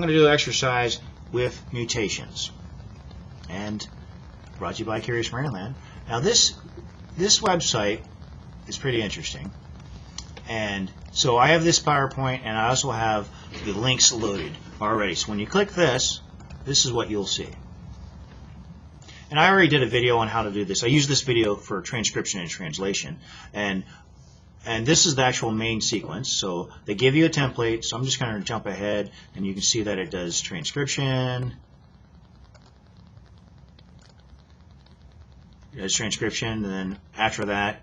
I'm going to do an exercise with mutations, and brought to you by Curious Maryland. Now this website is pretty interesting, and so I have this PowerPoint and I also have the links loaded already. So when you click this is what you'll see. And I already did a video on how to do this. I use this video for transcription and translation, and this is the actual main sequence. So they give you a template, so I'm just going to jump ahead, and you can see that it does transcription, and then after that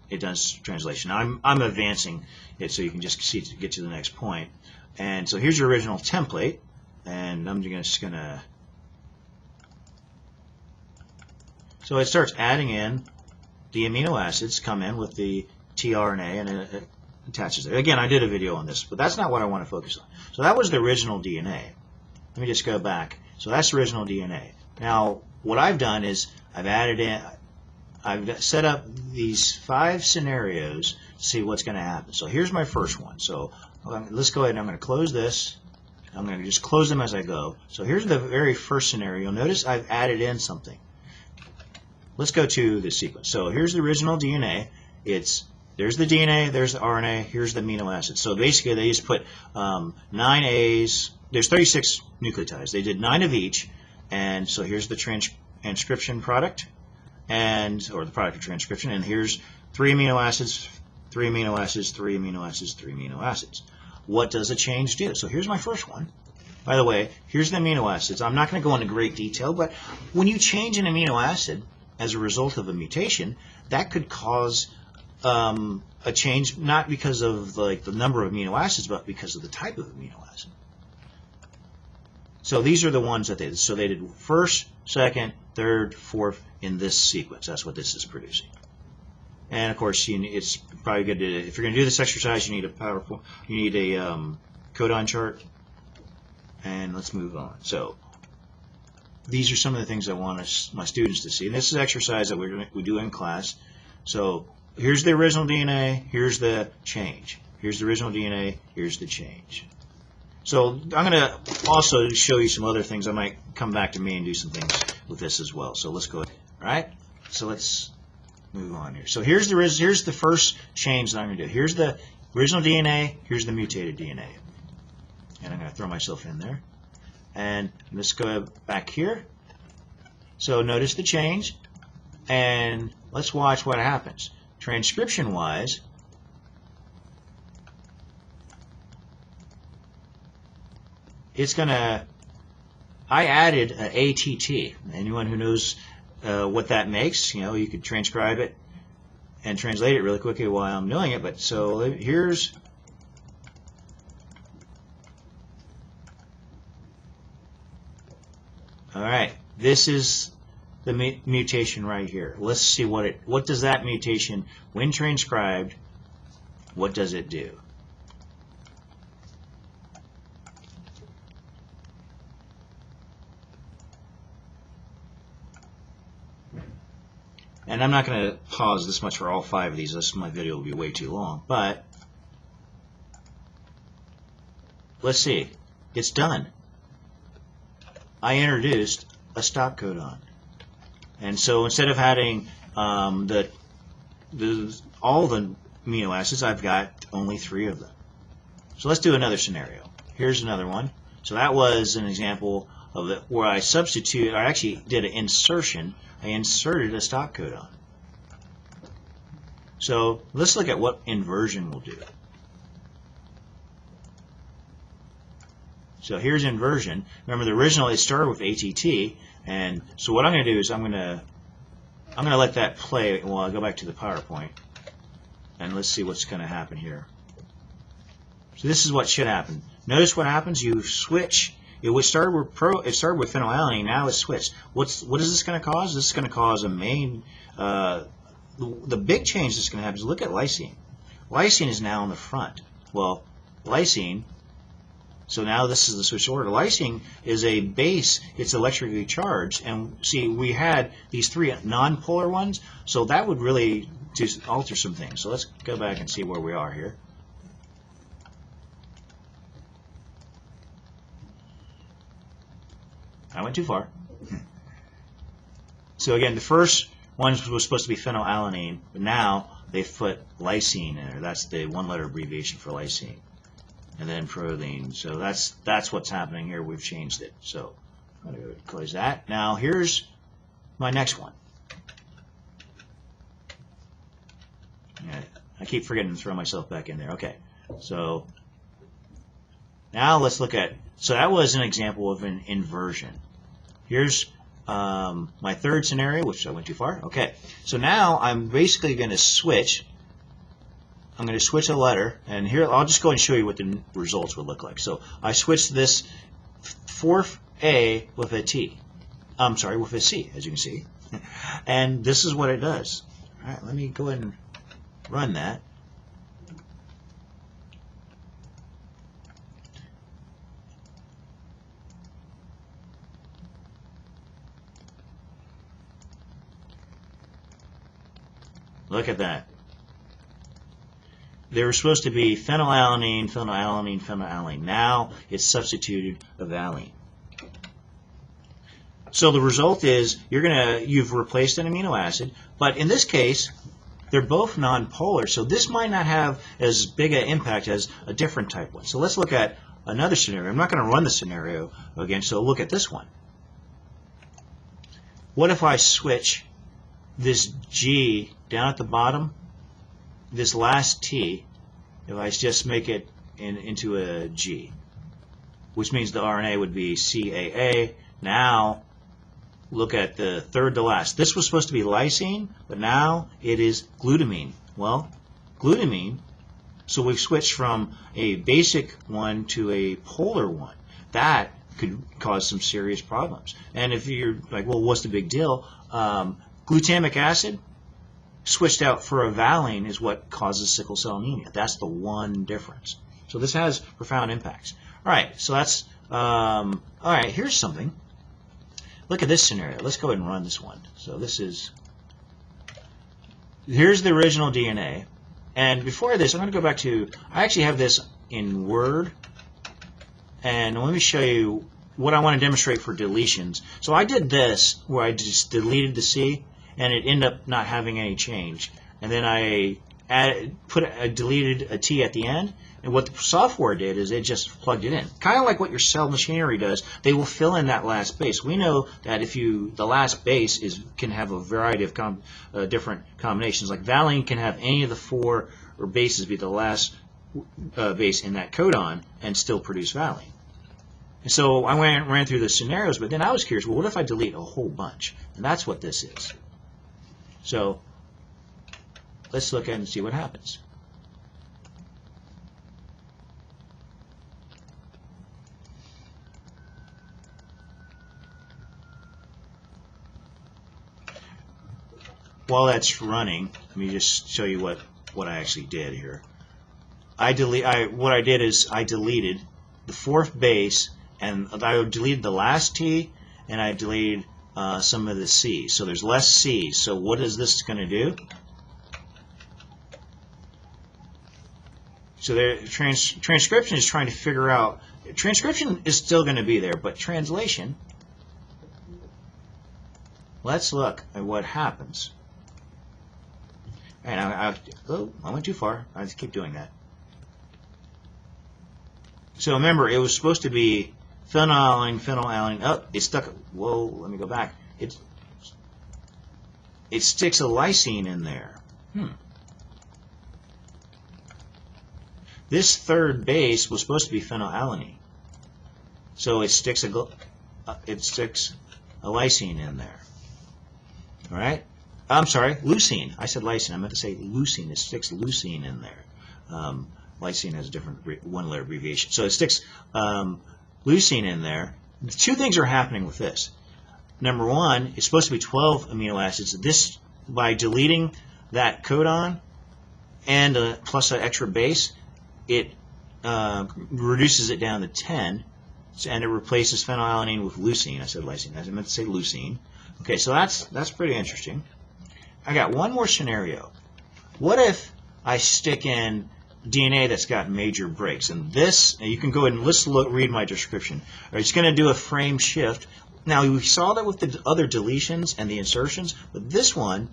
it does translation. Now I'm advancing it so you can just see to get to the next point. And so here's your original template, and I'm just going to, so it starts adding in the amino acids, come in with the tRNA, and it attaches it. Again, I did a video on this, but that's not what I want to focus on. So that was the original DNA. Let me just go back. So that's the original DNA. Now, what I've done is I've set up these 5 scenarios to see what's going to happen. So here's my first one. So let's go ahead and I'm going to close this. I'm going to just close them as I go. So here's the very first scenario. Notice I've added in something. Let's go to the sequence. So here's the original DNA. There's the DNA, there's the RNA, here's the amino acids. So basically they just put 9 A's. There's 36 nucleotides. They did 9 of each, and so here's the transcription product, or the product of transcription, and here's 3 amino acids, 3 amino acids, 3 amino acids, 3 amino acids. What does a change do? So here's my first one. By the way, here's the amino acids. I'm not going to go into great detail, but when you change an amino acid as a result of a mutation, that could cause a change, not because of like the number of amino acids, but because of the type of amino acid. So these are the ones that they did. So they did first, second, third, fourth in this sequence. That's what this is producing. And of course, it's probably good to, if you're going to do this exercise, you need a PowerPoint, you need a codon chart. And let's move on. So these are some of the things I want my students to see. And this is an exercise that we do in class. So here's the original DNA, here's the change. Here's the original DNA, here's the change. So I'm going to also show you some other things. I might come back to me and do some things with this as well. So let's go ahead. All right? So let's move on here. So here's the first change that I'm going to do. Here's the original DNA, here's the mutated DNA. And I'm going to throw myself in there. And let's go back here. So notice the change, and let's watch what happens. Transcription-wise, it's going to, I added an ATT. Anyone who knows what that makes, you could transcribe it and translate it really quickly while I'm doing it. But so here's, all right, this is the mutation right here. Let's see what does that mutation, when transcribed, what does it do? And I'm not going to pause this much for all 5 of these. My video will be way too long. But let's see. It's done. I introduced a stop codon. And so instead of having all the amino acids, I've got only 3 of them. So let's do another scenario. Here's another one. So that was an example of where I actually did an insertion. I inserted a stop codon. So let's look at what inversion will do. So here's inversion. Remember, the original, it started with ATT, and so what I'm going to do is I'm going to let that play while I go back to the PowerPoint, and let's see what's going to happen here. So this is what should happen. Notice what happens. You switch. It started with phenylalanine. Now it's switched. What is this going to cause? This is going to cause a main. The big change that's going to happen is look at lysine. Lysine is now in the front. Well, lysine. So now this is the switch order. Lysine is a base. It's electrically charged. And see, we had these 3 non-polar ones. So that would really just alter some things. So let's go back and see where we are here. I went too far. So again, the first one was supposed to be phenylalanine, but now they put lysine in there. That's the one-letter abbreviation for lysine. And then proline. So that's what's happening here. We've changed it. So I'm going to close that. Now here's my next one. Yeah, I keep forgetting to throw myself back in there. Okay. So now let's look at, so that was an example of an inversion. Here's my third scenario, which I went too far. Okay. So now I'm basically going to switch. I'm going to switch a letter, and here I'll just go and show you what the results would look like. So I switched this fourth A with a T. I'm sorry, with a C, as you can see. And this is what it does. All right, let me go ahead and run that. Look at that. They were supposed to be phenylalanine, phenylalanine, phenylalanine. Now it's substituted a valine. So the result is you've replaced an amino acid, but in this case, they're both nonpolar, so this might not have as big an impact as a different type one. So let's look at another scenario. I'm not going to run the scenario again, so look at this one. What if I switch this G down at the bottom, this last T, if I just make it into a G, which means the RNA would be CAA. Now, look at the third to last. This was supposed to be lysine, but now it is glutamine. Well, glutamine, so we've switched from a basic one to a polar one. That could cause some serious problems. And if you're like, well, what's the big deal? Glutamic acid switched out for a valine is what causes sickle cell anemia. That's the one difference. So this has profound impacts. All right, so that's, all right, here's something. Look at this scenario. Let's go ahead and run this one. So here's the original DNA. And before this, I'm going to go back to, I actually have this in Word. And let me show you what I want to demonstrate for deletions. So I did this where I just deleted the C, and it ended up not having any change. And then I deleted a T at the end, and what the software did is it just plugged it in. Kind of like what your cell machinery does. They will fill in that last base. We know that the last base can have a variety of different combinations. Like valine can have any of the four or bases be the last base in that codon and still produce valine. And so I ran through the scenarios, but then I was curious, well, what if I delete a whole bunch? And that's what this is. So let's look at it and see what happens. While that's running, let me just show you what I actually did here. What I did is I deleted the fourth base, and I deleted the last T, and I deleted some of the C. So there's less C. So what is this going to do? So transcription is trying to figure out, transcription is still going to be there, but translation, let's look at what happens. And I went too far. I just keep doing that. So remember, it was supposed to be phenylalanine, phenylalanine. Oh, it's stuck. Whoa, let me go back. It sticks a lysine in there. This third base was supposed to be phenylalanine. So it sticks a lysine in there. All right? I'm sorry, leucine. I said lysine. I meant to say leucine. It sticks leucine in there. Lysine has a different one-letter abbreviation. So it sticks leucine in there. Two things are happening with this. Number one, it's supposed to be 12 amino acids. This, by deleting that codon and plus an extra base, it reduces it down to 10, and it replaces phenylalanine with leucine. I said lysine. I meant to say leucine. Okay, so that's pretty interesting. I got one more scenario. What if I stick in DNA that's got major breaks? And this, you can go ahead and read my description. It's going to do a frame shift. Now, we saw that with the other deletions and the insertions, but this one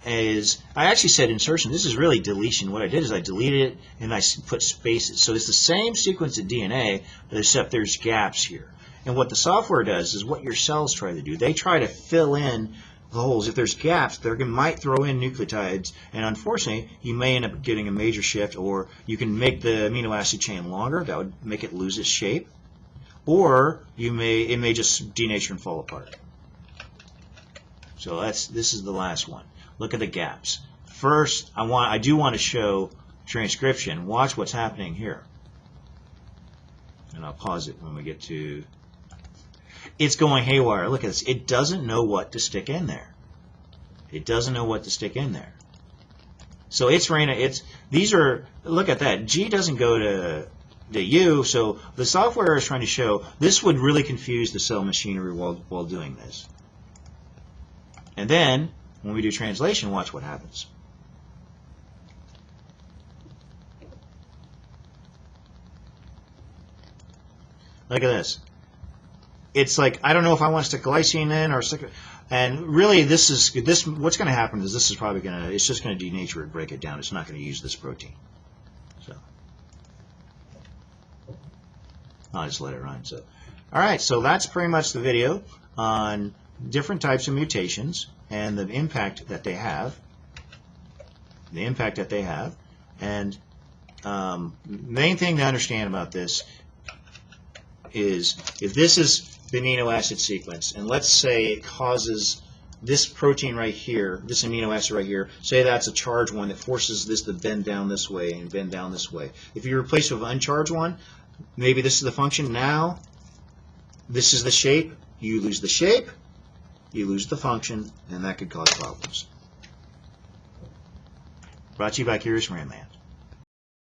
is, I actually said insertion. This is really deletion. What I did is I deleted it and I put spaces. So it's the same sequence of DNA, except there's gaps here. And what the software does is what your cells try to do. They try to fill in the holes. If there's gaps, they might throw in nucleotides, and unfortunately, you may end up getting a major shift, or you can make the amino acid chain longer. That would make it lose its shape. Or it may just denature and fall apart. So this is the last one. Look at the gaps. First, I do want to show transcription. Watch what's happening here. And I'll pause it when we get to. It's going haywire. Look at this. It doesn't know what to stick in there. It doesn't know what to stick in there. So these are, look at that. G doesn't go to the U, so the software is trying to show this would really confuse the cell machinery while doing this. And then when we do translation, watch what happens. Look at this. It's like, I don't know if I want to stick glycine in or stick, and really what's going to happen is this is probably it's just going to denature it, break it down. It's not going to use this protein. So I'll just let it run. So, all right, so that's pretty much the video on different types of mutations and the impact that they have. And main thing to understand about this is if this is the amino acid sequence, and let's say it causes this protein right here, this amino acid right here, say that's a charged one that forces this to bend down this way and bend down this way. If you replace it with an uncharged one, maybe this is the function. Now this is the shape. You lose the shape, you lose the function, and that could cause problems. Brought to you by Curious Randman.